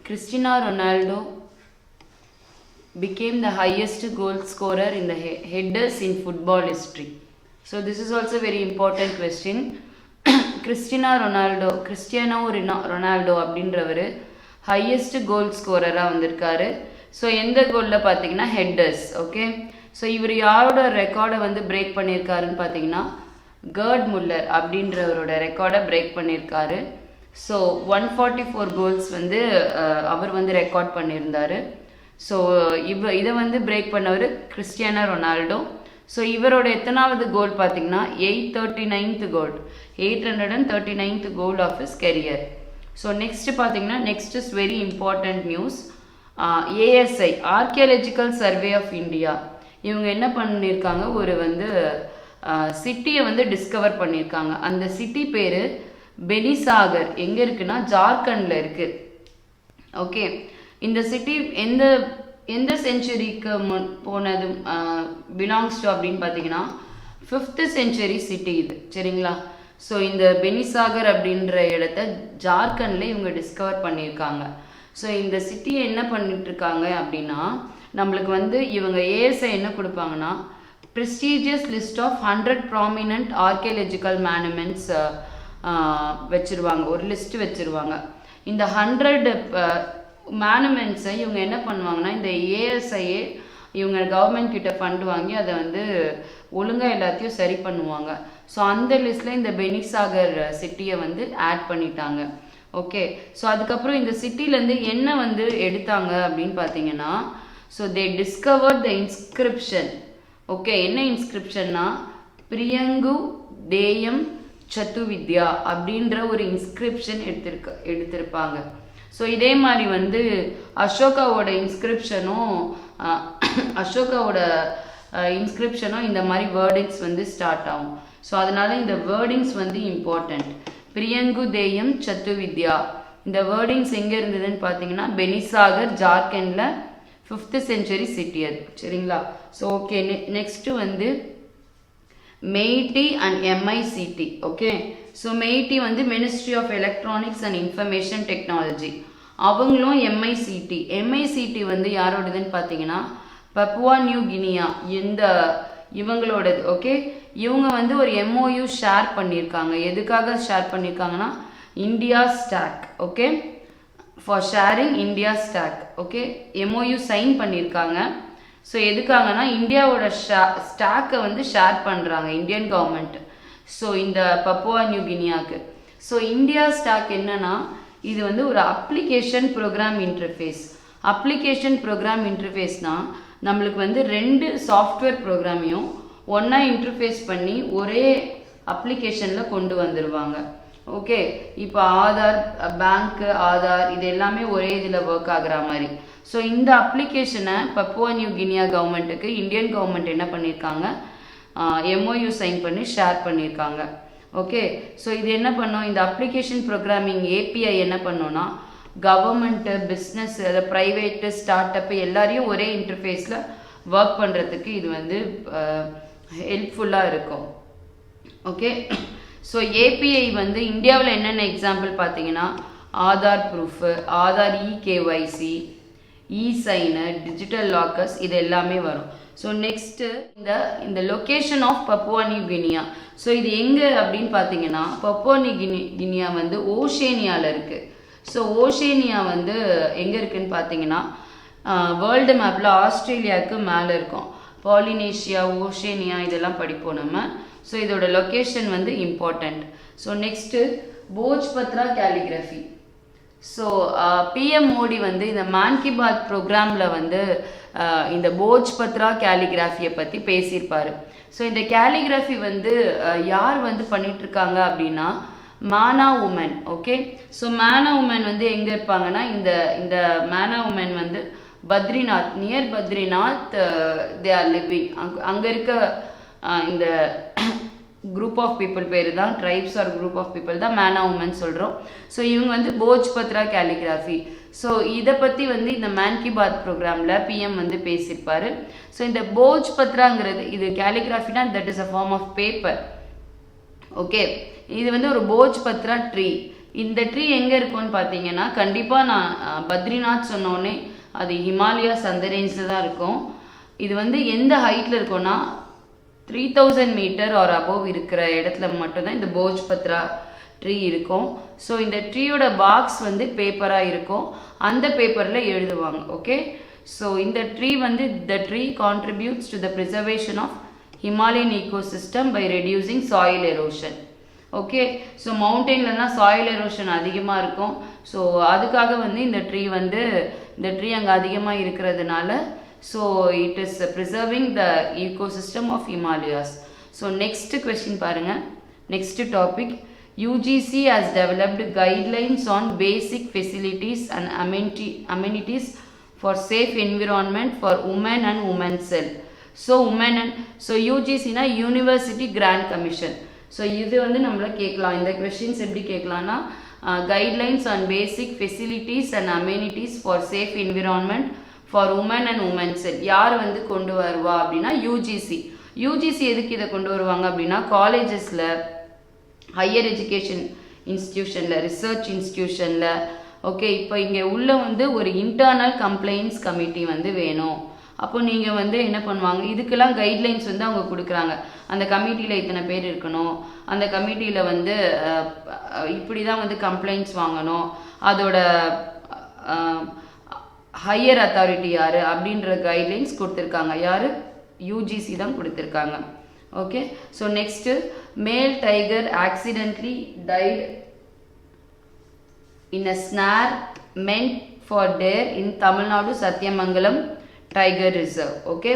Cristiano Ronaldo became the highest goal scorer in the headers in football history. So this is also a very important question. Cristiano Ronaldo அப்படின்றவர் highest கோல் ஸ்கோரராக வந்திருக்காரு. So எந்த கோலில் பார்த்தீங்கன்னா headers. Okay, so இவர் யாரோட ரெக்கார்டை வந்து break பண்ணியிருக்காருன்னு பார்த்தீங்கன்னா கர்ட் முல்லர் அப்படின்றவரோட ரெக்கார்டை பிரேக் பண்ணியிருக்காரு. ஸோ 144 கோல்ஸ் வந்து அவர் வந்து ரெக்கார்ட் பண்ணியிருந்தார். ஸோ இதை வந்து பிரேக் பண்ணவர் கிறிஸ்டியானோ ரொனால்டோ. ஸோ இவரோட எத்தனாவது கோல் பார்த்தீங்கன்னா 839th goal, 839th goal of his career. So next பார்த்தீங்கன்னா next is very important news. ASI archaeological survey of India இவங்க என்ன பண்ணியிருக்காங்க, ஒரு வந்து சிட்டியை வந்து டிஸ்கவர் பண்ணியிருக்காங்க. அந்த சிட்டி பேர் பெனிசாகர். எங்கே இருக்குன்னா ஜார்க்கண்டில் இருக்குது. ஓகே, இந்த சிட்டி எந்த செஞ்சுரிக்கு போனது பிலாங்ஸ் டு அப்படின்னு பார்த்தீங்கன்னா 5th century சிட்டி இது. சரிங்களா? ஸோ இந்த பெனிசாகர் அப்படின்ற இடத்த ஜார்க்கண்டில் இவங்க டிஸ்கவர் பண்ணியிருக்காங்க. ஸோ இந்த சிட்டியை என்ன பண்ணிட்டுருக்காங்க அப்படின்னா நம்மளுக்கு வந்து இவங்க ஏஎஸ்ஐ என்ன கொடுப்பாங்கன்னா prestigious list of 100 prominent archaeological monuments வச்சுருவாங்க, ஒரு லிஸ்ட் வச்சுருவாங்க. இந்த 100 மானுமெண்ட்ஸை இவங்க என்ன பண்ணுவாங்கன்னா இந்த ஏஎஸ்ஐயே இவங்க கவர்மெண்ட் கிட்ட ஃபண்ட் வாங்கி அதை வந்து ஒழுங்காக எல்லாத்தையும் சரி பண்ணுவாங்க. ஸோ அந்த லிஸ்ட்டில் இந்த பெனிசாகர் சிட்டியை வந்து ஆட் பண்ணிட்டாங்க. ஓகே, ஸோ அதுக்கப்புறம் இந்த சிட்டிலேருந்து என்ன வந்து எடுத்தாங்க அப்படின்னு பார்த்தீங்கன்னா so they discovered the inscription. Okay, என்ன இன்ஸ்கிரிப்ஷன்னா பிரியங்கு தேயம் சத்துவித்யா அப்படின்ற ஒரு இன்ஸ்கிரிப்ஷன் எடுத்திருப்பாங்க. ஸோ இதே மாதிரி வந்து அசோகாவோட இன்ஸ்கிரிப்ஷனும் இந்த மாதிரி வேர்டிங்ஸ் வந்து ஸ்டார்ட் ஆகும். ஸோ அதனால இந்த வேர்டிங்ஸ் வந்து இம்பார்ட்டண்ட். பிரியங்கு தேயம் சத்துவித்யா இந்த வேர்டிங்ஸ் எங்கே இருந்ததுன்னு பார்த்தீங்கன்னா பெனிசாகர் ஜார்க்கண்டில் 5th century சிட்டி அது. சரிங்களா? ஸோ ஓகே, நெக்ஸ்ட்டு வந்து MeitY and MICT. Okay, so MeitY வந்து ministry of electronics and information technology, அவங்களும் எம்ஐசிடி வந்து யாரோடதுன்னு பார்த்தீங்கன்னா பப்புவா நியூ கினியா இவங்களோடது. ஓகே, இவங்க வந்து ஒரு எம்ஓயு ஷேர் பண்ணியிருக்காங்க. எதுக்காக ஷேர் பண்ணியிருக்காங்கன்னா India stack. Okay, for sharing India stack. Okay, MoU sign பண்ணியிருக்காங்க. ஸோ எதுக்காகனா இந்தியாவோட ஸ்டாக்கை வந்து ஷேர் பண்ணுறாங்க இந்தியன் கவர்மெண்ட். ஸோ இந்த பப்புவா நியூ கினியாவுக்கு. ஸோ இந்தியா ஸ்டாக் என்னன்னா இது வந்து ஒரு application program interface. Application program இன்டர்ஃபேஸ்னால் நம்மளுக்கு வந்து 2 சாஃப்ட்வேர் ப்ரோக்ராமையும் ஒன்றா இன்டர்ஃபேஸ் பண்ணி ஒரே அப்ளிகேஷனில் கொண்டு வந்துடுவாங்க. ஓகே, இப்போ ஆதார், பேங்க்கு ஆதார் இது எல்லாமே ஒரே இதில் ஒர்க் ஆகுற மாதிரி. ஸோ இந்த அப்ளிகேஷனை பப்புவா நியூ கினியா கவர்மெண்ட்டுக்கு இந்தியன் கவர்மெண்ட் என்ன பண்ணியிருக்காங்க, எம்ஓயு சைன் பண்ணி ஷேர் பண்ணியிருக்காங்க. ஓகே, ஸோ இது என்ன பண்ணோம், இந்த அப்ளிகேஷன் ப்ரோக்ராமிங் ஏபிஐ என்ன பண்ணோன்னா கவர்மெண்ட்டு, பிஸ்னஸ், அதை ப்ரைவேட்டு, ஸ்டார்ட் அப்பு எல்லாரையும் ஒரே இன்டர்ஃபேஸில் ஒர்க் பண்ணுறதுக்கு இது வந்து ஹெல்ப்ஃபுல்லாக இருக்கும். ஓகே, ஸோ ஏபிஐ வந்து இந்தியாவில் என்னென்ன எக்ஸாம்பிள் பார்த்தீங்கன்னா Aadhaar proof, Aadhaar eKYC, signer, digital lockers இது எல்லாமே வரும். ஸோ நெக்ஸ்ட்டு இந்த location of Papua New Guinea. So இது எங்கே அப்படின்னு பார்த்தீங்கன்னா பப்புவா நியூ கினியா வந்து ஓஷேனியாவில் இருக்குது. ஸோ ஓஷேனியா வந்து எங்கே இருக்குதுன்னு பார்த்தீங்கன்னா வேர்ல்டு மேப்பில் ஆஸ்திரேலியாவுக்கு மேலே இருக்கும். பாலினேஷியா, ஓஷேனியா இதெல்லாம் படிப்போம் நம்ம. ஸோ இதோட லொக்கேஷன் வந்து important. So next Bhojpatra calligraphy. So PM Modi வந்து இந்த மான் கி பாத் ப்ரோக்ராமில் வந்து இந்த போஜ்பத்ரா கேலிகிராஃபியை பற்றி பேசியிருப்பார். ஸோ இந்த கேலிகிராஃபி வந்து யார் வந்து பண்ணிகிட்ருக்காங்க அப்படின்னா Mana women. Okay, so Mana women வந்து எங்கே இருப்பாங்கன்னா இந்த மானா உமன் வந்து Badrinath, near Badrinath they are living. அங்கே இருக்க இந்த குரூப் ஆஃப் பீப்புள் பேர் தான் tribes are group of people தான் மேனா உமன் சொல்கிறோம். ஸோ இவங்க வந்து போஜ்பத்ரா கேலிகிராஃபி. ஸோ இதை பற்றி வந்து இந்த மேன் கி பாத் ப்ரோக்ராமில் பிஎம் வந்து பேசியிருப்பார். ஸோ இந்த போஜ்பத்ராங்கிறது இது கேலிகிராஃபினா that is a form of paper. Okay, இது வந்து ஒரு போஜ்பத்ரா ட்ரீ. இந்த ட்ரீ எங்கே இருக்கும்னு பார்த்தீங்கன்னா கண்டிப்பாக நான் பத்ரிநாத் சொன்னோடனே அது ஹிமாலயாஸ் அந்த ரேஞ்சில் தான் இருக்கும். இது வந்து எந்த ஹைட்டில் இருக்கும்னா 3000 மீட்டர் ஆர் அபோவ் இருக்கிற இடத்துல மட்டும்தான் இந்த போஜ்பத்ரா ட்ரீ இருக்கும். ஸோ இந்த ட்ரீயோட பாக்ஸ் வந்து பேப்பராக இருக்கும், அந்த பேப்பரில் எழுதுவாங்க. ஓகே, ஸோ இந்த ட்ரீ வந்து the tree contributes to the preservation of Himalayan ecosystem by reducing soil erosion. Okay, so மவுண்டெயின்லலாம் சாயில் எரோஷன் அதிகமாக இருக்கும். ஸோ அதுக்காக வந்து இந்த ட்ரீ அங்கே அதிகமாக இருக்கிறதுனால so it is preserving the ecosystem of Himalayas. So next question பாருங்கள். Next topic, UGC has developed guidelines on basic facilities and amenities for safe environment for women and women's health. So UGC na University Grant Commission. So இது வந்து நம்மள கேட்கலாம். இந்த questions எப்படி கேட்கலாம்னா guidelines on basic facilities and amenities for safe environment for women and women's health யார் வந்து கொண்டு வருவா அப்படின்னா யூஜிசி. யூஜிசி எதுக்கு இதை கொண்டு வருவாங்க அப்படின்னா காலேஜஸில், ஹையர் எஜுகேஷன் இன்ஸ்டிடியூஷனில், ரிசர்ச் இன்ஸ்டிடியூஷனில். ஓகே, இப்போ இங்கே உள்ள வந்து ஒரு இன்டர்னல் கம்ப்ளைண்ட்ஸ் கமிட்டி வந்து வேணும். அப்போ நீங்கள் வந்து என்ன பண்ணுவாங்க, இதுக்கெல்லாம் கைட்லைன்ஸ் வந்து அவங்க கொடுக்குறாங்க. அந்த கமிட்டியில் இத்தனை பேர் இருக்கணும், அந்த கமிட்டியில் வந்து இப்படி தான் வந்து கம்ப்ளைண்ட்ஸ் வாங்கணும், அதோட ஹையர் அத்தாரிட்டி யார் அப்படின்ற கைட்லைன்ஸ் கொடுத்துருக்காங்க. யார்? யூஜிசி தான் கொடுத்துருக்காங்க. Okay, so next, male tiger accidentally died in a snare meant for deer in Tamil Nadu Sathyamangalam tiger reserve. Okay,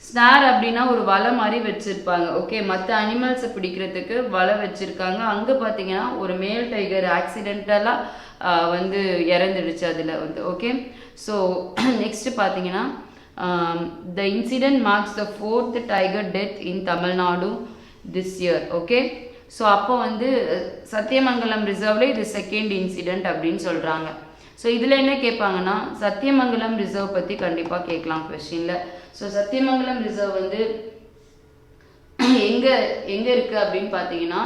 snare அப்படின்னா ஒரு வலை மாதிரி வச்சுருப்பாங்க. ஓகே, மற்ற அனிமல்ஸை பிடிக்கிறதுக்கு வலை வச்சுருக்காங்க. அங்கே பார்த்தீங்கன்னா ஒரு மேல் டைகர் ஆக்சிடென்டலாக வந்து இறந்துடுச்சு அதில் வந்து. ஓகே, ஸோ நெக்ஸ்ட்டு பார்த்தீங்கன்னா the incident marks the 4th tiger death in Tamil Nadu this year. Okay, so அப்போ வந்து சத்தியமங்கலம் ரிசர்வில் இது 2nd இன்சிடென்ட் அப்படின்னு சொல்கிறாங்க. ஸோ இதில் என்ன கேட்பாங்கன்னா சத்தியமங்கலம் ரிசர்வ் பற்றி கண்டிப்பாக கேட்கலாம் கொஸ்டினில். ஸோ சத்தியமங்கலம் ரிசர்வ் வந்து எங்கே இருக்குது அப்படின்னு பார்த்தீங்கன்னா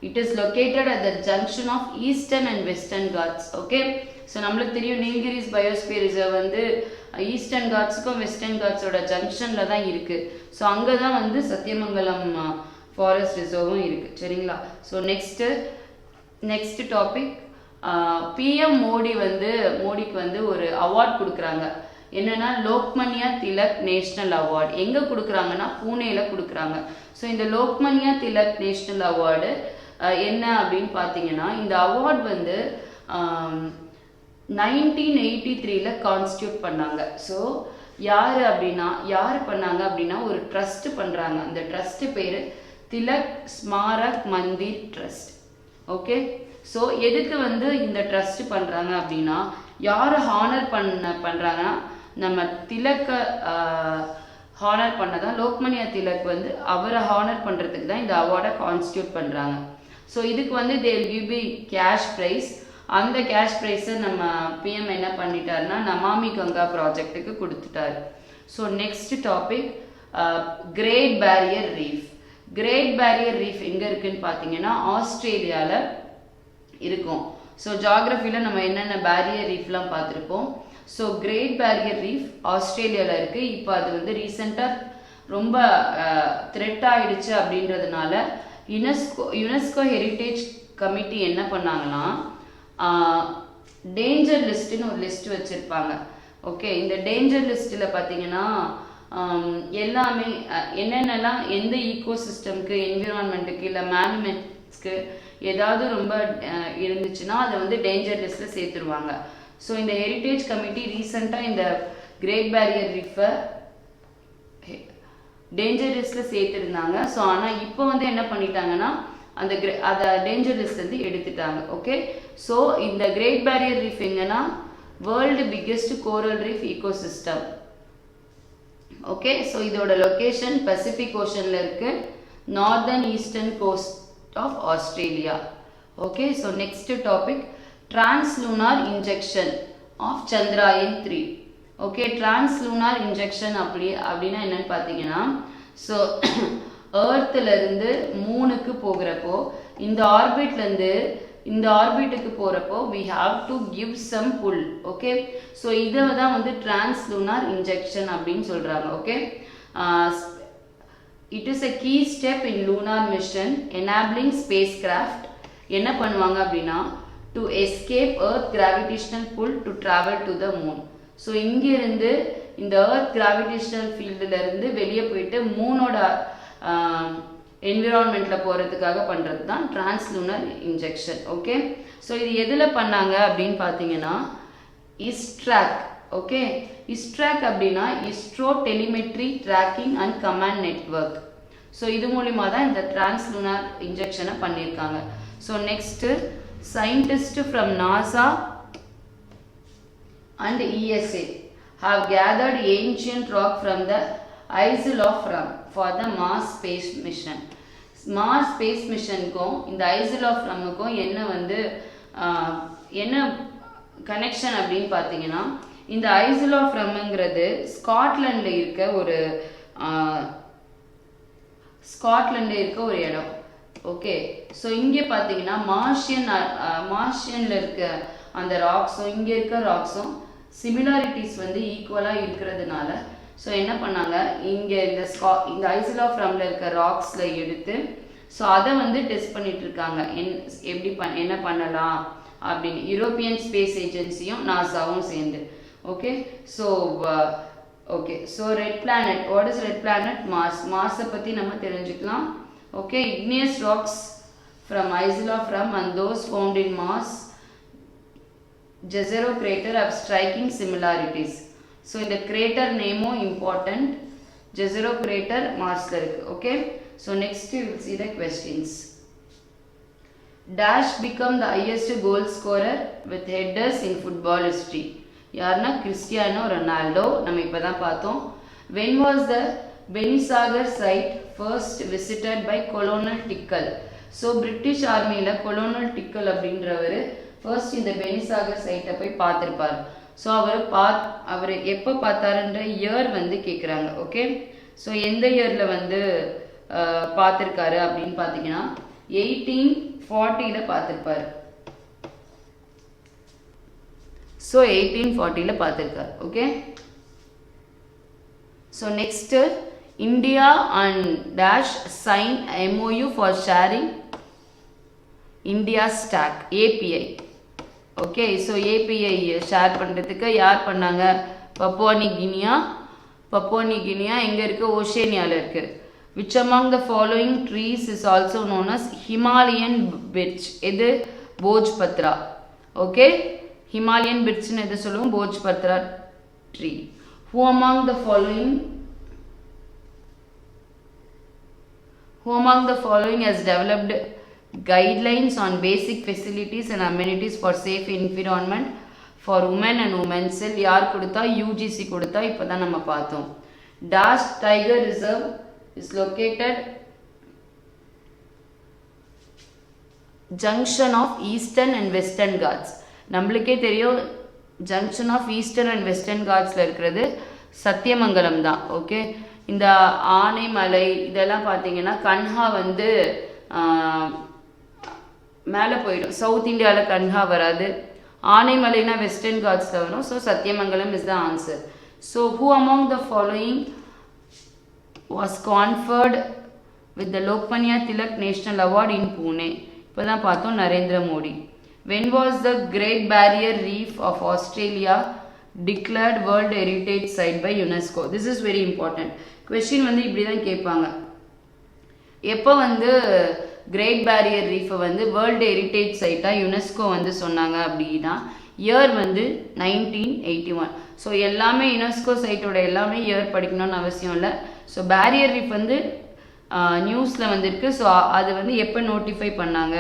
it is located at the junction of Eastern and Western Ghats. Okay, so நம்மளுக்கு தெரியும் நீல்கிரிஸ் பயோஸ்பியர் ரிசர்வ் வந்து ஈஸ்டர்ன் காட்ஸுக்கும் வெஸ்டர்ன் காட்ஸோட ஜங்ஷனில் தான் இருக்குது. ஸோ அங்கே தான் வந்து சத்தியமங்கலம் ஃபாரஸ்ட் ரிசர்வும் இருக்குது. சரிங்களா? ஸோ நெக்ஸ்ட் டாபிக், பிஎம் மோடிக்கு வந்து ஒரு அவார்ட் கொடுக்குறாங்க. என்னன்னா லோக்மன்யா திலக் நேஷ்னல் அவார்டு. எங்கே கொடுக்குறாங்கன்னா பூனேயில் கொடுக்குறாங்க. ஸோ இந்த லோக்மன்யா திலக் நேஷ்னல் அவார்டு என்ன அப்படின்னு பார்த்தீங்கன்னா இந்த அவார்டு வந்து 1983 கான்ஸ்டியூட் பண்ணாங்க. ஸோ யார் பண்ணாங்க அப்படின்னா ஒரு ட்ரஸ்ட் பண்ணுறாங்க. அந்த ட்ரஸ்ட் பேர் Tilak Smarak Mandir trust. Okay, so எதுக்கு வந்து இந்த ட்ரஸ்ட் பண்ணுறாங்க அப்படின்னா யாரை ஹானர் பண்ணுறாங்கன்னா நம்ம திலக்கை ஹானர் பண்ணதான் லோக்மன்யா திலக் வந்து அவரை ஹானர் பண்ணுறதுக்கு தான் இந்த அவார்டை கான்ஸ்டியூட் பண்ணுறாங்க. ஸோ இதுக்கு வந்து they will give be cash prize. அந்த கேஷ் ப்ரைஸை நம்ம பிஎம் என்ன பண்ணிட்டாருன்னா நமாமி கங்கா ப்ராஜெக்ட்டுக்கு கொடுத்துட்டாரு. So next topic, Great barrier Reef. Great barrier Reef எங்கே இருக்குன்னு பார்த்தீங்கன்னா ஆஸ்திரேலியாவில் இருக்கும். ஸோ ஜாகிரஃபியில் நம்ம என்னென்ன பேரியர் ரீஃப்லாம் பார்த்துருப்போம். ஸோ கிரேட் பேரியர் ரீஃப் ஆஸ்திரேலியாவில் இருக்குது. இப்போ அது வந்து ரீசெண்டாக ரொம்ப த்ரெட் ஆகிடுச்சு அப்படின்றதுனால யுனெஸ்கோ ஹெரிட்டேஜ் கமிட்டி என்ன பண்ணாங்கன்னா டேஞ்சர் லிஸ்ட்டுன்னு ஒரு லிஸ்ட் வச்சுருப்பாங்க. ஓகே, இந்த டேஞ்சர் லிஸ்ட்டில் பார்த்தீங்கன்னா எல்லாமே என்னென்னலாம் எந்த ஈகோசிஸ்டம்க்கு, என்விரான்மெண்ட்டுக்கு இல்லை மேனிமெண்ட்ஸ்க்கு ஏதாவது ரொம்ப இருந்துச்சுன்னா அதை வந்து டேஞ்சர் லிஸ்ட்டில் சேர்த்துருவாங்க. ஸோ இந்த ஹெரிட்டேஜ் கமிட்டி ரீசெண்டாக இந்த கிரேட் பேரியர் ரீஃபை டேஞ்சர் லிஸ்ட்டில் சேர்த்துருந்தாங்க. ஸோ ஆனால் இப்போ வந்து என்ன பண்ணிட்டாங்கன்னா அதை டேஞ்சர் லிஸ்ட்லேருந்து எடுத்துட்டாங்க. ஓகே, ஸோ இந்த கிரேட் பேரியர் ரீஃப் எங்கன்னா world biggest coral reef ecosystem. Okay, so இதோட லொக்கேஷன் பசிபிக் ஓஷனில் இருக்குது, northern eastern coast of Australia. Okay, so next topic, translunar injection of Chandrayaan 3. Okay, translunar injection அப்படின்னா என்னன்னு பார்த்தீங்கன்னா ஸோ ஏர்த்துலேருந்து மூணுக்கு போகிறப்போ இந்த ஆர்பிட்லேருந்து இந்த ஆர்பிட்டுக்கு போகிறப்போ we have to give some pull. Okay, so இதை தான் வந்து டிரான்ஸ்லூனார் இன்ஜெக்ஷன் அப்படின்னு சொல்கிறாங்க. Okay, it is a key step in lunar mission enabling spacecraft என்ன பண்ணுவாங்க அப்படின்னா to escape earth gravitational pull to travel to the moon. So இங்கிருந்து இந்த earth gravitational fieldல இருந்து வெளியே போயிட்டு மூனோட என்விரான்மெண்ட்ல போகிறதுக்காக பண்ணுறது தான் டிரான்ஸ்லூனர் இன்ஜெக்ஷன். ஓகே, ஸோ இது எதில் பண்ணாங்க அப்படின்னு பார்த்தீங்கன்னா இஸ்ட்ராக். ஓகே, இஸ்ட்ராக் அப்படின்னா ISRO telemetry tracking and command network. So இது மூலிமா தான் இந்த டிரான்ஸ்லூனார் இன்ஜெக்ஷனை பண்ணியிருக்காங்க. So next scientists from NASA and ESA have gathered ancient rock from the Isle of Ram for the Mars space mission. Mars space missionக்கும் இந்த Isle of Ramக்கும் என்ன connection அப்படின்னு பார்த்தீங்கன்னா இந்த Isle of Ramங்கிறது ஸ்காட்லாண்டில் இருக்க ஒரு இடம். ஓகே, ஸோ இங்கே பார்த்தீங்கன்னா மார்ஷியனில் இருக்க அந்த ராக்ஸும் இங்கே இருக்க ராக்ஸும் சிமிலாரிட்டிஸ் வந்து ஈக்குவலாக இருக்கிறதுனால ஸோ என்ன பண்ணாங்க, இங்கே இந்த ஐசில் ஆஃப் ரம்ல இருக்க ராக்ஸில் எடுத்து ஸோ அதை வந்து டெஸ்ட் பண்ணிட்டு இருக்காங்க. எப்படி என்ன பண்ணலாம் அப்படின்னு யூரோப்பியன் ஸ்பேஸ் ஏஜென்சியும் நாசாவும் சேர்ந்து. Okay, so red planet. What is red planet? மார்ஸை பற்றி நம்ம தெரிஞ்சுக்கலாம். Okay, igneous rocks from Isle of Ram and those found in Mars Jezero crater have striking similarities. So in the crater name important, Jezero crater Mars la irukku. Okay, so next we will see the questions. Dash become the highest goal scorer with headers in football history. யார்னா Cristiano Ronaldo. நம்ம இப்பதான் பார்த்தோம். When was the Benisagar site first visited by Colonel Tickell? So British ஆர்மியில் கொலோனல் டிக்கல் அப்படின்றவர் first இந்த பெனிசாகர் சைட்டை போய் பார்த்துருப்பார். So அவர் எப்போ பார்த்தாருன்ற இயர் வந்து கேட்குறாங்க. ஓகே, ஸோ எந்த இயரில் வந்து பார்த்துருக்காரு அப்படின்னு பார்த்தீங்கன்னா 1840 பார்த்துருப்பார். ஸோ 1840 பார்த்துருக்கார். Okay, so next India and Dash sign MOU for sharing India Stack API. Okay, so API share பண்ணுறதுக்கு யார் பண்ணாங்க? பப்புவா நியூ கினியா எங்கே இருக்குது? ஓஷேனியாவில் இருக்குது. Which among the following trees is also known as Himalayan birch? எது? போஜ்பத்ரா. Okay, Himalayan பிர்ச்னு எது சொல்லுவோம்? போஜ்பத்ரா tree. Who among the following has developed guidelines on basic facilities and amenities for safe environment for women and women's health? யார் கொடுத்தா? UGC கொடுத்தா. இப்போதான் நம்ம பார்த்தோம். Dash Tiger Reserve is located junction of Eastern and Western Ghats. நம்மளுக்கே தெரியும் junction of Eastern and Western Ghats இருக்கிறது சத்தியமங்கலம் தான். ஓகே, இந்த ஆனைமலை இதெல்லாம் பார்த்தீங்கன்னா கன்ஹா வந்து மேலே போயிடும். சவுத் இந்தியாவில் கன்ஹா வராது. ஆனைமலைனா வெஸ்டர்ன் காட்ஸில் வரும். So Sathyamangalam is the answer. So who among the following was conferred with the Lokmanya Tilak National Award in Pune? இப்போ தான் பார்த்தோம், Narendra Modi. When was the Great barrier Reef of Australia declared World Heritage Site by UNESCO? This is very important. Question வந்து இப்படி தான் கேட்பாங்க. எப்போ வந்து great barrier ரீஃபை வந்து வேர்ல்டு ஹெரிட்டேஜ் சைட்டாக யுனெஸ்கோ வந்து சொன்னாங்க அப்படின்னா இயர் வந்து 1981. ஸோ எல்லாமே யுனெஸ்கோ சைட்டோட எல்லாமே இயர் படிக்கணும்னு அவசியம் இல்லை. ஸோ பேரியர் ரீஃப் வந்து நியூஸில் வந்துருக்கு. ஸோ அது வந்து எப்போ நோட்டிஃபை பண்ணாங்க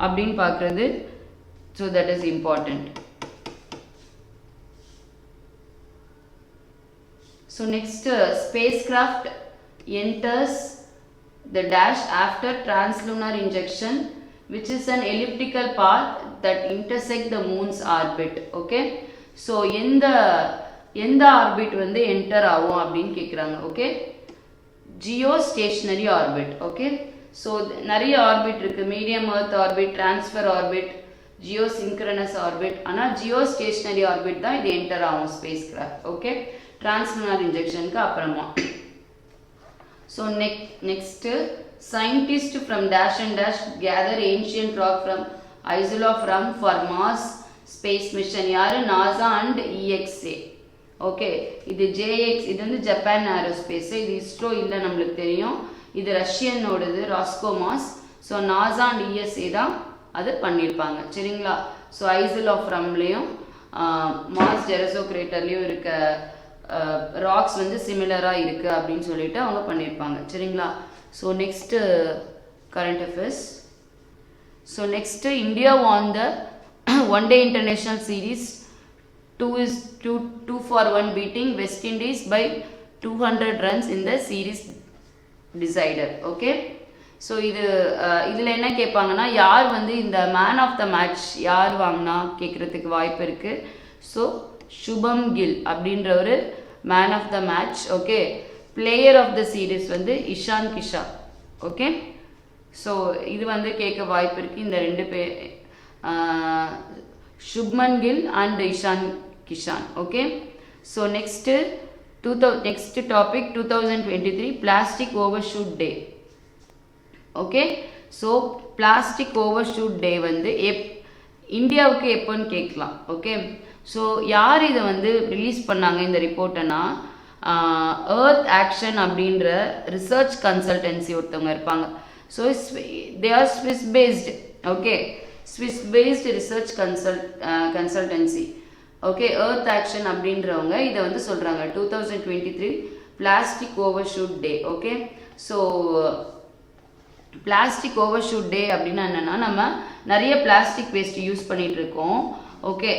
அப்படின்னு பார்க்குறது. So that is important. So next spacecraft enters the dash after translunar injection, which is an elliptical path that intersect the moon's orbit. Okay, so எந்த ஆர்பிட் வந்து என்டர் ஆகும் அப்படின்னு கேட்குறாங்க. Okay, geostationary orbit. Okay, so நிறைய orbit இருக்குது. Medium earth orbit, transfer orbit, geosynchronous orbit. ஆனால் geostationary orbit தான் இது என்டர் ஆகும் ஸ்பேஸ் கிராஃப்ட். ஓகே, டிரான்ஸ்லுனார் இன்ஜெக்ஷனுக்கு அப்புறமா. So next scientists from dash and dash gather ancient rock from Isolorum for Mars space mission. யாரு? NASA and EXA. Okay, இது JX, இது வந்து ஜப்பான் ஏரோஸ்பேஸ். இது இஸ்ரோ இல்லை, நம்மளுக்கு தெரியும். இது ரஷ்யனோடது, ராஸ்கோமாஸ். ஸோ நாசா அண்ட் ESA தான் அது பண்ணியிருப்பாங்க. சரிங்களா? ஸோ ஐசோலோஃப்ரம்லேயும் மார்ஸ் ஜெரசோ கிரேட்டர்லேயும் இருக்க ராக்ஸ் வந்து சிமிலராக இருக்குது அப்படின்னு சொல்லிட்டு அவங்க பண்ணியிருப்பாங்க. சரிங்களா? So next current affairs. So next India won the one day international series 2-1 beating West Indies by 200 runs in the series decider. Okay, so இதில் என்ன கேட்பாங்கன்னா, யார் வந்து இந்த மேன் ஆஃப் த மேட்ச் யார் வாங்கினா கேட்குறதுக்கு வாய்ப்பு இருக்குது. ஸோ சுபம் கில் அப்படின்ற ஒரு man of the match. Okay, player of the series வந்து இஷான் கிஷான். ஓகே, ஸோ இது வந்து கேட்க வாய்ப்பு இருக்குது. இந்த ரெண்டு பேர் Shubman Gill and Ishan Kishan. Okay, so next topic 2023 plastic overshoot day. Okay, so plastic overshoot day வந்து இந்தியாவுக்கு எப்போன்னு கேட்கலாம். ஓகே, ஸோ யார் இதை வந்து ரிலீஸ் பண்ணாங்க இந்த ரிப்போர்ட்டனா, எர்த் ஆக்ஷன் அப்படின்ற ரிசர்ச் கன்சல்டன்சி ஒருத்தவங்க இருப்பாங்க. So they are Swiss based. Okay, Swiss based research consultancy. Okay, earth action அப்படின்றவங்க இதை வந்து சொல்கிறாங்க 2023 plastic overshoot day. Okay, so plastic overshoot டே அப்படின்னா என்னென்னா, நம்ம நிறைய பிளாஸ்டிக் வேஸ்ட் யூஸ் பண்ணிகிட்டு இருக்கோம். ஓகே,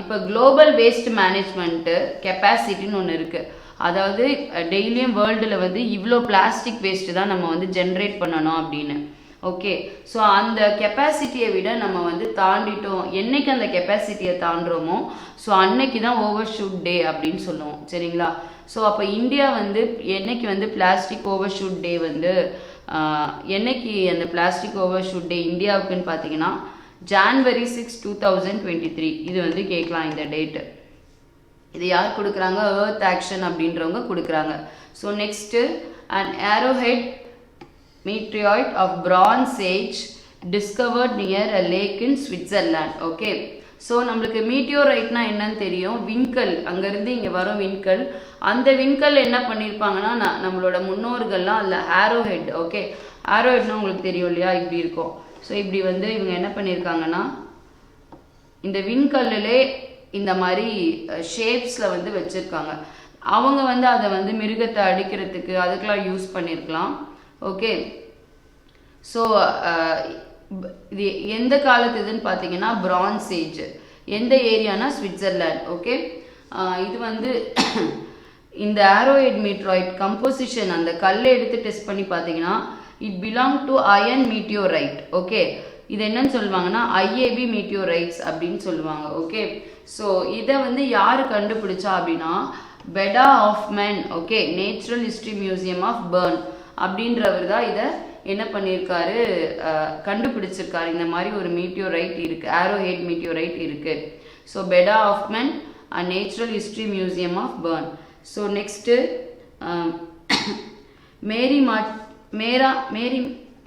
இப்போ குளோபல் வேஸ்ட் மேனேஜ்மெண்ட்டு கெப்பாசிட்டின்னு ஒன்று இருக்குது. அதாவது டெய்லியும் வேர்ல்டில் வந்து இவ்வளோ பிளாஸ்டிக் வேஸ்ட்டு தான் நம்ம வந்து ஜென்ரேட் பண்ணணும் அப்படின்னு. ஓகே, ஸோ அந்த கெப்பாசிட்டியை விட நம்ம வந்து தாண்டிட்டோம். என்னைக்கு அந்த கெப்பாசிட்டியை தாண்டுறோமோ ஸோ அன்னைக்கு தான் ஓவர்ஷூட் டே அப்படின்னு சொல்லுவோம். சரிங்களா? ஸோ அப்போ இந்தியா வந்து என்னைக்கு வந்து பிளாஸ்டிக் ஓவர்ஷூட் டே வந்து என்னைக்கு அந்த பிளாஸ்டிக் ஓவர்ஷூட் டே இந்தியாவுக்குன்னு பார்த்தீங்கன்னா January 6, 2023. இது வந்து கேட்கலாம் இந்த டேட்டு. இது யார் கொடுக்குறாங்க? எர்த் ஆக்ஷன் அப்படின்றவங்க கொடுக்குறாங்க. So next and arrowhead meteorite of bronze age discovered near a lake in Switzerland. Okay, so நம்மளுக்கு மீட்டியோரைட்னா என்னன்னு தெரியும். விண்கல், அங்கேருந்து இங்கே வரும் விண்கல். அந்த விண்கல் என்ன பண்ணியிருப்பாங்கன்னா, நம்மளோட முன்னோர்கள்லாம் அதில் ஆரோஹெட். ஓகே, ஆரோஹெட்னா உங்களுக்கு தெரியும் இல்லையா? இப்படி இருக்கும். ஸோ இப்படி வந்து இவங்க என்ன பண்ணியிருக்காங்கன்னா, இந்த விண்கல்லே இந்த மாதிரி ஷேப்ஸில் வந்து வச்சுருக்காங்க. அவங்க வந்து அதை வந்து மிருகத்தை அடிக்கிறதுக்கு அதுக்கெலாம் யூஸ் பண்ணியிருக்கலாம். ஓகே, ஸோ இது எந்த காலத்து இதுன்னு பார்த்தீங்கன்னா பிரான்ஸ் ஏஜ். எந்த ஏரியானா ஸ்விட்சர்லாண்ட். ஓகே, இது வந்து இந்த ஆரோஹெட் மீட்ராய்ட் கம்போசிஷன், அந்த கல்லை எடுத்து டெஸ்ட் பண்ணி பார்த்தீங்கன்னா it belong to iron meteorite. Okay, இது என்னன்னு சொல்லுவாங்கன்னா IAB மீட்டியோரைட்ஸ் அப்படின்னு சொல்லுவாங்க. ஓகே, ஸோ இதை வந்து யார் கண்டுபிடிச்சா அப்படின்னா Beda Hofmann. Okay, natural history museum of Bern அப்படின்றவர் தான் இதை என்ன பண்ணியிருக்காரு, கண்டுபிடிச்சிருக்காரு. இந்த மாதிரி ஒரு மீட்டியோரைட் இருக்குது, ஆரோஹெட் மீட்டியோரைட் இருக்குது. So Beda Hofmann and natural history museum of Bern. So next Meri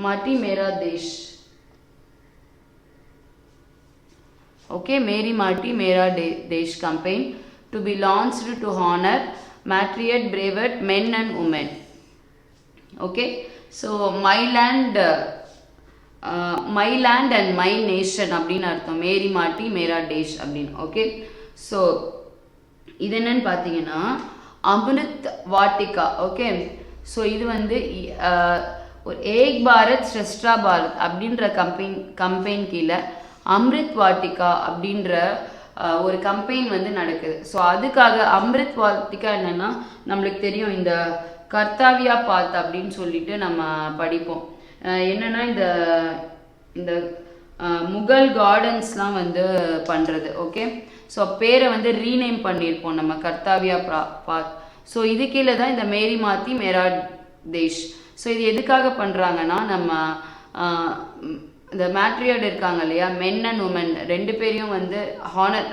Maati Mera Desh. Okay, Mary Maati Mera Desh campaign to be launched to honor patriot bravery men and women. Okay, so my land and my nation அப்படின்னு அர்த்தம். மேரி மாட்டி மேரா தேஷ் அப்படின்னு. Okay, so இது என்னன்னு பார்த்தீங்கன்னா Amrit Vatika. Okay, so இது வந்து ஒரு ஏக் பாரத் ஸ்ரஷ்டா பாரத் அப்படின்ற கம்பெயின் கீழே அம்ரித் வாட்டிகா அப்படின்ற ஒரு கம்பெயின் வந்து நடக்குது. ஸோ அதுக்காக அம்ரித் வாட்டிகா என்னென்னா நம்மளுக்கு தெரியும், இந்த கர்த்தாவியா பாத் அப்படின்னு சொல்லிட்டு நம்ம படிப்போம். என்னென்னா இந்த முகல் கார்டன்ஸ்லாம் வந்து பண்ணுறது. ஓகே, ஸோ பேரை வந்து ரீநேம் பண்ணியிருப்போம் நம்ம கர்த்தாவியா பாத். ஸோ இது கீழே தான் இந்த மேரி மாத்தி மேரா தேஷ். ஸோ இது எதுக்காக பண்ணுறாங்கன்னா நம்ம இந்த மேட்ரியார்டு இருக்காங்க இல்லையா, மென் அண்ட் உமன் ரெண்டு பேரையும் வந்து ஹானர்,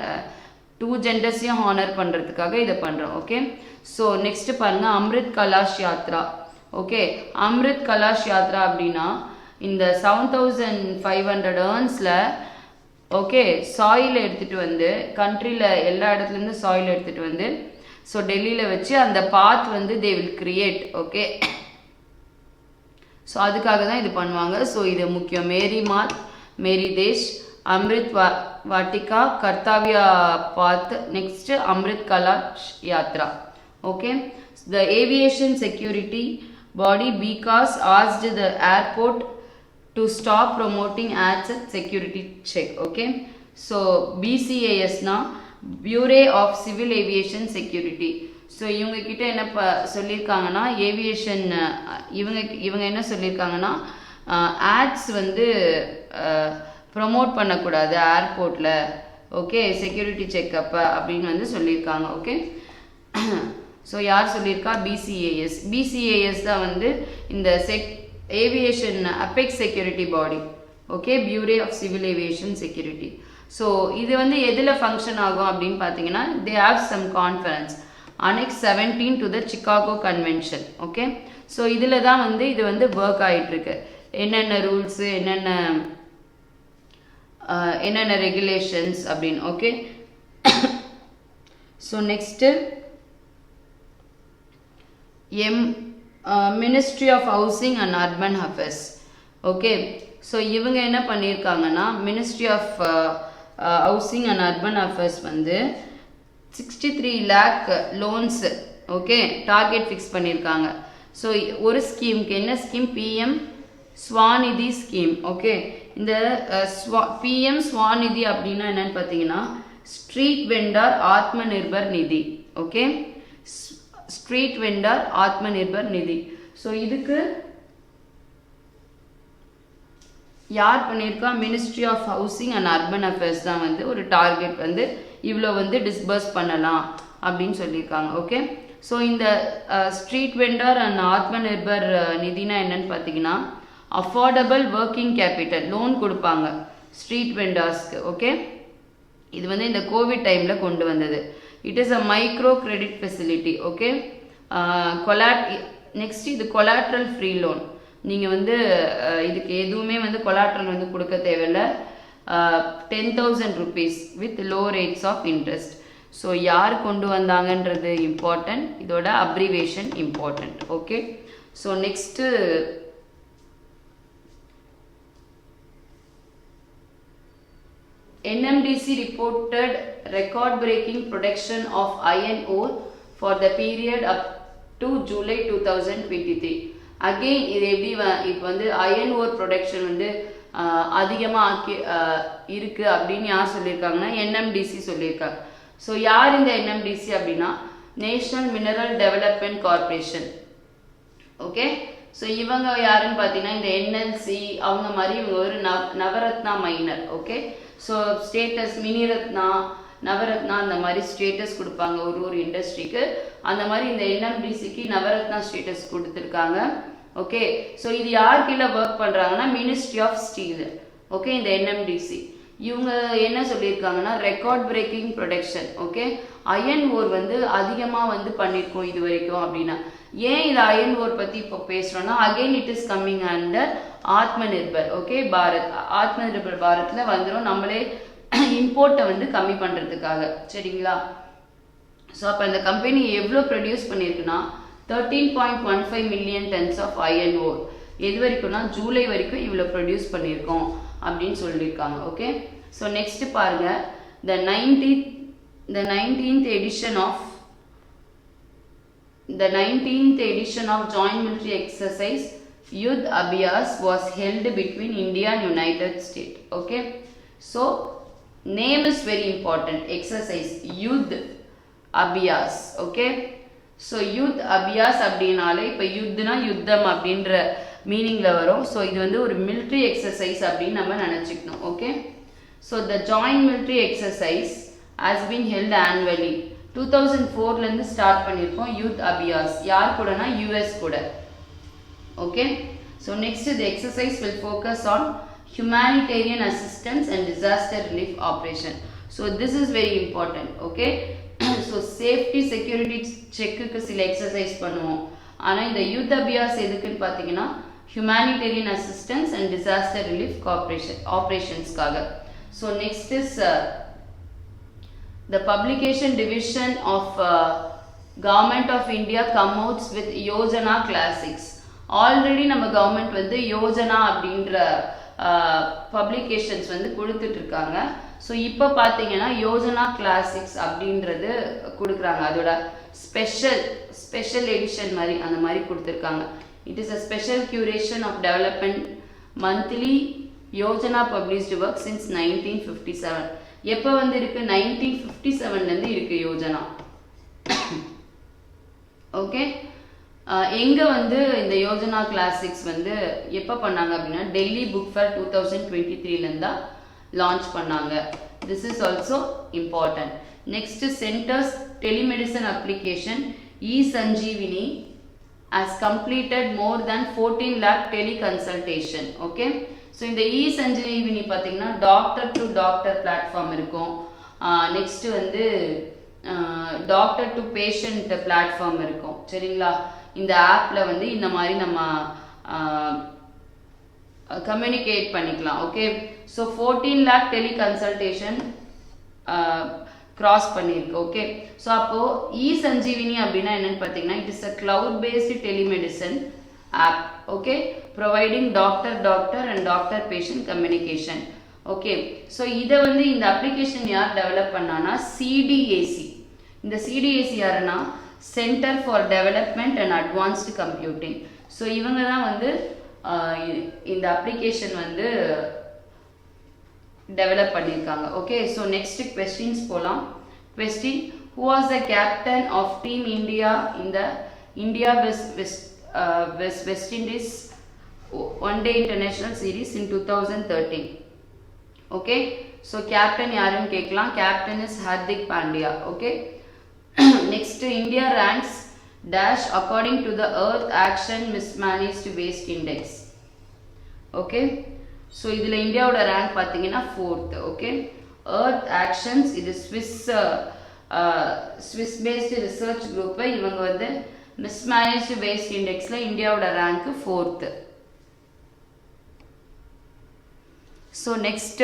டூ ஜெண்டர்ஸையும் ஹானர் பண்ணுறதுக்காக இதை பண்ணுறோம். ஓகே, ஸோ நெக்ஸ்ட் பாருங்க அம்ரித் கலாஷ் யாத்ரா. ஓகே, அம்ரித் கலாஷ் யாத்ரா அப்படின்னா இந்த 7500 ஏர்ன்ஸில் ஓகே சாயில் எடுத்துகிட்டு வந்து கண்ட்ரியில் எல்லா இடத்துலேருந்து சாயில் எடுத்துகிட்டு வந்து ஸோ டெல்லியில் வச்சு அந்த பாத் வந்து they will create. Okay, so அதுக்காக தான் இது பண்ணுவாங்க. ஸோ இது முக்கியம். Meri Maati, Meri Desh, Amrit Vatika, Kartavya Path, next Amrit Kalash Yatra. Okay, the aviation security body BCAS asked the airport to stop promoting ads at security check. Okay, so பிசிஏஎஸ்னா bureau of civil aviation security. So இவங்க கிட்ட என்ன சொல்லியிருக்காங்கன்னா ஏவியேஷன் இவங்க என்ன சொல்லியிருக்காங்கன்னா ஆட்ஸ் வந்து ப்ரொமோட் பண்ணக்கூடாது ஏர்போர்ட்டில். ஓகே, செக்யூரிட்டி செக்கப்பை அப்படின்னு வந்து சொல்லியிருக்காங்க. ஓகே, ஸோ யார் சொல்லியிருக்கா? பிசிஏஎஸ். பிசிஏஎஸ் தான் வந்து இந்த aviation apex security body. Okay, bureau of civil aviation security. So இது வந்து எதில் ஃபங்க்ஷன் ஆகும் அப்படின்னு பார்த்தீங்கன்னா they have some conference Annex 17 to the Chicago Convention. Okay, so இதில் தான் வந்து இது வந்து ஒர்க் ஆகிட்டுருக்கு. என்னென்ன ரூல்ஸு, என்னென்ன ரெகுலேஷன்ஸ் அப்படின்னு. Okay, so next Ministry of Housing and Urban Affairs. Okay, so இவங்க என்ன பண்ணியிருக்காங்கன்னா Ministry of Housing and Urban Affairs வந்து 63 lakh loans okay target fix பண்ணியிருக்காங்க. ஸோ ஒரு ஸ்கீமுக்கு என்ன scheme? PM SVANidhi scheme. Okay, இந்த பிஎம் ஸ்வாநிதி அப்படின்னா என்னன்னு பார்த்தீங்கன்னா ஸ்ட்ரீட் வெண்டார் ஆத்ம நிர்பர் நிதி. ஓகே, ஸ்ட்ரீட் வெண்டார் ஆத்ம நிர்பர் நிதி. ஸோ இதுக்கு யார் பண்ணியிருக்கா? Ministry of Housing and Urban Affairs தான் வந்து ஒரு டார்கெட் வந்து இவ்வளோ வந்து டிஸ்பர்ஸ் பண்ணலாம் அப்படின்னு சொல்லியிருக்காங்க. ஓகே, ஸோ இந்த ஸ்ட்ரீட் வெண்டர் அண்ட் ஆத்ம நிர்பர் நிதினா என்னன்னு பார்த்தீங்கன்னா அஃபோர்டபுள் ஒர்க்கிங் கேபிட்டல் லோன் கொடுப்பாங்க ஸ்ட்ரீட் வெண்டர்ஸ்க்கு. ஓகே, இது வந்து இந்த கோவிட் டைமில் கொண்டு வந்தது. It is a micro credit facility. Okay, next இது கொலாட்ரல் ஃப்ரீ லோன். நீங்கள் வந்து இதுக்கு எதுவுமே வந்து கொலாட்ரல் வந்து கொடுக்க தேவையில்லை. 10,000 rupees with low rates of interest. So யார் கொண்டு வந்தாங்கன்றது இம்பார்ட்டன்ட், இதோட abbreviation important. Okay, so next NMDC reported record-breaking production of iron ore for the period up to July 2023. Again இது எப்படி இப்போ வந்து iron ore production வந்து அதிகமாக இருக்கு அப்படின்னு யார் சொல்லியிருக்காங்கன்னா NMDC சொல்லியிருக்காங்க. ஸோ யார் இந்த NMDC அப்படின்னா National Mineral Development Corporation. Okay, so இவங்க யாருன்னு பார்த்தீங்கன்னா இந்த NLC அவங்க மாதிரி இவங்க ஒரு Navratna miner. Okay, so status Miniratna Navratna அந்த மாதிரி ஸ்டேட்டஸ் கொடுப்பாங்க ஒரு இண்டஸ்ட்ரிக்கு. அந்த மாதிரி இந்த NMDCக்கு நவரத்னா ஸ்டேட்டஸ் கொடுத்துருக்காங்க. ஓகே, ஸோ இது யார் கீழே ஒர்க் பண்ணுறாங்கன்னா மினிஸ்ட்ரி ஆஃப் ஸ்டீல். ஓகே, இந்த NMDC இவங்க என்ன சொல்லியிருக்காங்கன்னா record breaking production. Okay, iron ore வந்து அதிகமாக வந்து பண்ணியிருக்கோம் இது வரைக்கும் அப்படின்னா. ஏன் இது அயன் ஓர் பற்றி இப்போ பேசுகிறோன்னா again it is coming under Atma Nirbhar. Okay, Bharat ஆத்ம நிர்பர் பாரத்தில் வந்துடும் நம்மளே இம்போர்ட்டை வந்து கம்மி பண்ணுறதுக்காக. சரிங்களா? ஸோ அப்போ இந்த கம்பெனி எவ்வளோ produce பண்ணியிருக்குன்னா 13.15 million tons of iron ore. எது வரைக்கும்னா ஜூலை வரைக்கும் இவ்வளோ ப்ரொடியூஸ் பண்ணியிருக்கோம் அப்படின்னு சொல்லியிருக்காங்க. ஓகே, ஸோ நெக்ஸ்ட் பாருங்க the 19th edition of joint military exercise Yudh Abhyas was held between India and United States. Okay, so name is very important. Exercise Yudh Abhyas. Okay, so Yudh Abhyas அப்படின்னாலே இப்போ யுத்னா யுத்தம் அப்படின்ற மீனிங்கில் வரும். So இது வந்து ஒரு military exercise அப்படின்னு நம்ம நினச்சிக்கணும். Okay, so the joint military exercise has been held annually 2004லேருந்து ஸ்டார்ட் பண்ணியிருக்கோம் யுத் அபியாஸ். யார் கூடனா US கூட. Okay, so next the exercise will focus on humanitarian assistance and disaster relief operation. So this is very important. Okay. So safety security check க்கு சில exercise பண்ணுவோம். ஆனா இந்த யூத் அபியாஸ் எதுக்குன்னு பாத்தீங்கன்னா humanitarian assistance and disaster relief operations-காக. So next is the publication division of Government of India comes out with Yojana Classics. Already நம்ம government வந்து யோஜனா அப்படின்ற பப்ளிகேஷன்ஸ் வந்து கொடுத்துட்டு இருக்காங்க. ஸோ இப்போ பார்த்தீங்கன்னா யோஜனா கிளாசிக்ஸ் அப்படின்றது கொடுக்குறாங்க. அதோட ஸ்பெஷல் எடிஷன் மாதிரி அந்த மாதிரி கொடுத்துருக்காங்க. It is a special curation of development monthly Yojana published work since 1957. எப்போ வந்து இருக்கு? 1957லேருந்து இருக்கு யோஜனா. ஓகே. எங்கே வந்து இந்த யோஜனா கிளாசிக்ஸ் வந்து எப்போ பண்ணாங்க அப்படின்னா டெல்லி புக் ஃபேர் 2023லேருந்து தான் லான்ச் பண்ணாங்க. This is also important. Next centres telemedicine application e-Sanjeevani has completed more than 14 lakh teleconsultation. Okay. So இந்த e-Sanjeevani பார்த்தீங்கன்னா டாக்டர் டு டாக்டர் பிளாட்ஃபார்ம் இருக்கும். நெக்ஸ்ட் வந்து டாக்டர் டு பேஷண்ட் பிளாட்ஃபார்ம் இருக்கும். சரிங்களா? இந்த ஆப்பில் வந்து இந்த மாதிரி நம்ம கம்யூனிகேட் பண்ணிக்கலாம். Okay. So 14 lakh teleconsultation cross பண்ணியிருக்கு. ஓகே. ஸோ அப்போது e-Sanjeevani அப்படின்னா என்னென்னு பார்த்தீங்கன்னா it is a cloud based telemedicine app. Okay. Providing doctor and doctor patient communication. Okay. So இதை வந்து இந்த அப்ளிகேஷன் யார் டெவலப் பண்ணான்னா CDAC. இந்த CDAC யாருன்னா centre for development and advanced computing. So இவங்க தான் வந்து இந்த அப்ளிகேஷன் வந்து டெவலப் பண்ணியிருக்காங்க. ஓகே. ஸோ நெக்ஸ்ட் கொஸ்டின்ஸ் போகலாம். Question: who was the captain of team India இந்த India West Indies one day international series in 2013? Okay. So captain யாருன்னு கேட்கலாம். Captain is Hardik Pandya. Okay. Next, India ranks dash according to the Earth Action Mismanaged Waste Index. Okay. So இதில் இந்தியாவோட rank பார்த்தீங்கன்னா 4th. Okay. Earth Actions இது Swiss based research group. இவங்க வந்து Mismanaged Waste Indexல இந்தியாவோட rank 4th. So next,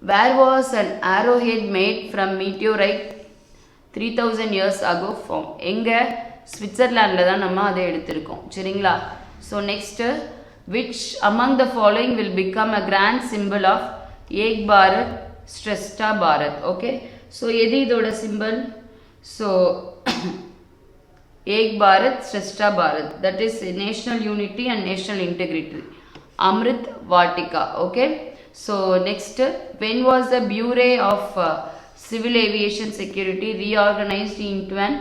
where was an arrowhead made from meteorite 3000 years ago from? எங்கே? ஸ்விட்சர்லாண்டில் தான் நம்ம அதை எடுத்திருக்கோம். சரிங்களா? So next, which among the following will become a grand symbol of Ek Bharat Shrestha Bharat? Okay. So எது இதோட simple? So Ek Bharat Shrestha Bharat, that is national unity and national integrity. Amrit Vatika. Okay. So next, when was the Bureau of Civil Aviation Security reorganized into an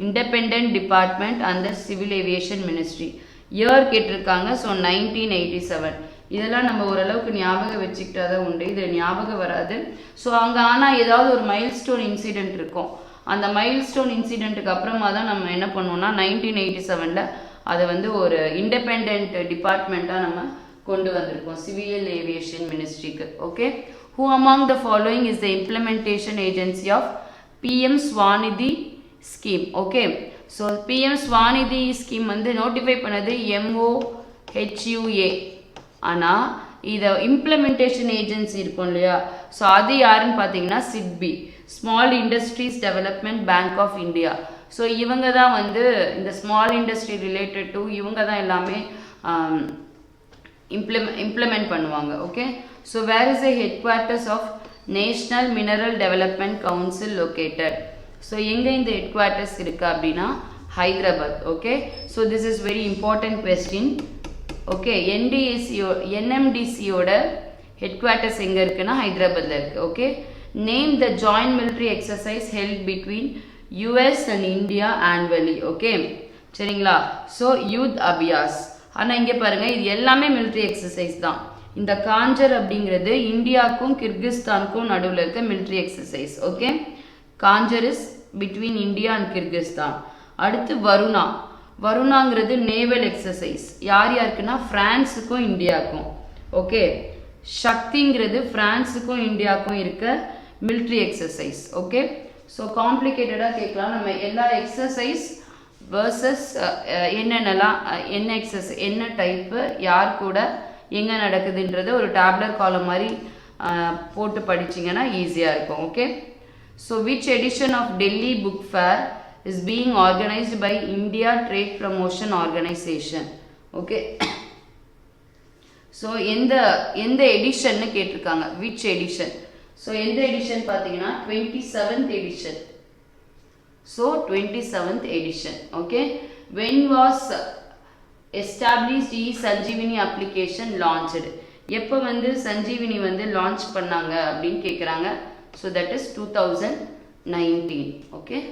independent department under Civil Aviation Ministry? Year கேட்டிருக்காங்க. So 1987. இதெல்லாம் நம்ம ஓரளவுக்கு ஞாபகம் வச்சுக்கிட்டா தான் உண்டு. இது ஞாபகம் வராது. ஸோ அங்கே ஆனால் ஏதாவது ஒரு மைல்ஸ்டோன் இன்சிடென்ட் இருக்கும். அந்த மைல்ஸ்டோன் இன்சிடென்ட்டுக்கு அப்புறமா தான் நம்ம என்ன பண்ணுவோம்னா 1987ல் அதை வந்து ஒரு இண்டிபெண்ட் டிபார்ட்மெண்ட்டாக நம்ம கொண்டு வந்திருக்கோம் சிவில் ஏவியேஷன் மினிஸ்ட்ரிக்கு. Okay. Who among the following is the implementation agency of PM Svanidhi scheme? Okay. So PM Svanidhi scheme வந்து நோட்டிஃபை பண்ணது MOHUA. ஆனால் இதை இம்ப்ளிமெண்டேஷன் ஏஜென்சி இருக்கும் இல்லையா? ஸோ அது யாருன்னு பார்த்தீங்கன்னா SIDBI, Small Industries Development Bank of India. So இவங்க தான் வந்து இந்த ஸ்மால் இண்டஸ்ட்ரி ரிலேட்டட் டு இவங்க தான் எல்லாமே implement பண்ணுவாங்க. Okay. So where is the headquarters of national mineral development council located? So எங்கே இந்த ஹெட் குவார்ட்டர்ஸ் இருக்கு அப்படின்னா Hyderabad. Okay. So this is very important question. Okay. NMDCயோட ஹெட் குவார்ட்டர்ஸ் எங்கே இருக்குன்னா ஹைதராபாத்தில் இருக்குது. Okay. Name the joint military exercise held between US and India annually. Okay. சரிங்களா? ஸோ யூத் அபியாஸ். ஆனால் இங்கே பாருங்கள், இது எல்லாமே மிலிட்ரி எக்ஸசைஸ் தான். இந்த காஞ்சர் அப்படிங்கிறது இந்தியாவுக்கும் கிர்கிஸ்தானுக்கும் நடுவில் இருக்க military exercise. Okay. Khanjar is between India and Kyrgyzstan. அடுத்து வருணா. வருணாங்கிறது நேவல் எக்ஸசைஸ், யார் யாருக்குன்னா ஃப்ரான்ஸுக்கும் இந்தியாவுக்கும். ஓகே, சக்திங்கிறது ஃப்ரான்ஸுக்கும் இந்தியாவுக்கும் இருக்க மிலிட்ரி எக்ஸசைஸ். ஓகே, ஸோ காம்ப்ளிகேட்டடாக கேட்கலாம். நம்ம எல்லா எக்ஸசைஸ் வேர்சஸ் என்னென்னலாம், என்ன எக்ஸசைஸ், என்ன டைப்பு, யார் கூட எங்கே நடக்குதுன்றது ஒரு டேப்லர் காலம் மாதிரி போட்டு படிச்சிங்கன்னா ஈஸியாக இருக்கும். Okay, so which edition of Delhi Book Fair is being organized by India Trade Promotion Organization. Okay, so எந்த எடிஷன் கேட்டிருக்காங்க, which edition. so எந்த எடிஷன் பார்த்தீங்கன்னா 27th edition. so 27th edition. okay, when was established e-Sanjeevani application launched. எப்போ வந்து சஞ்சீவினி வந்து launch பண்ணாங்க அப்படின்னு கேட்குறாங்க. so that is 2019. okay.